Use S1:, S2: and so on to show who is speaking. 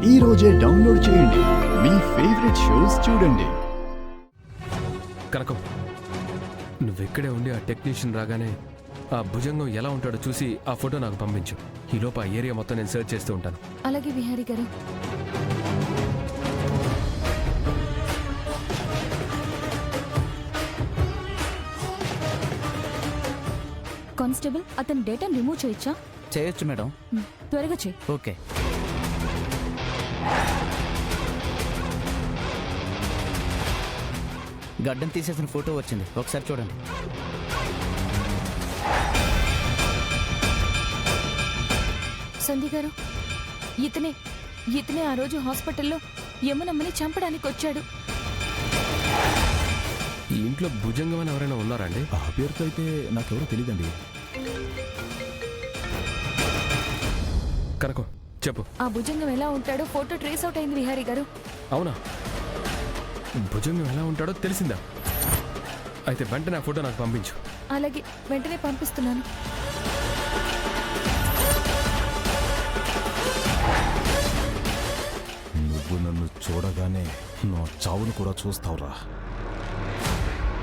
S1: ఈ రోజే డౌన్లోడ్ చేయండి. మీ ఫేవరెట్ షోస్ చూడండి.
S2: కనకం, నువ్వెక్కడే ఉండి ఆ టెక్నీషియన్ రాగానే ఆ భుజంగం ఎలా ఉంటాడో చూసి ఆ ఫోటో నాకు పంపించు. ఈలోపు ఆ ఏరియా మొత్తం నేను సెర్చ్ చేస్తూ ఉంటాను.
S3: అలాగే విహారీ గారు. కానిస్టేబుల్, అతని డేటాను రిమూవ్ చేయొచ్చా?
S4: చేయొచ్చు మేడం.
S3: త్వరగా చేయి.
S4: ఓకే. గడ్డం తీసేసిన ఫోటో వచ్చింది, ఒకసారి చూడండి.
S3: సంధ్య గారు, ఇతనే ఆ రోజు హాస్పిటల్లో యమునమ్మని చంపడానికి వచ్చాడు.
S2: ఈ ఇంట్లో భుజంగం అని ఎవరైనా ఉన్నారా అండి?
S1: ఆ పేరుతో అయితే నాకెవరో తెలియదండి.
S2: కనకం చెప్పు.
S3: ఆ భుజంగం ఎలా ఉంటాడో ఫోటో ట్రేస్ అవుట్ అయింది విహారీ గారు.
S2: అవునా? భుజంగం ఎలా ఉంటాడో తెలిసిందా? అయితే వెంటనే ఆ ఫోటో నాకు పంపించు.
S3: అలాగే, వెంటనే పంపిస్తున్నాను.
S1: నువ్వు నన్ను చూడగానే నా చావును కూడా చూస్తావురా.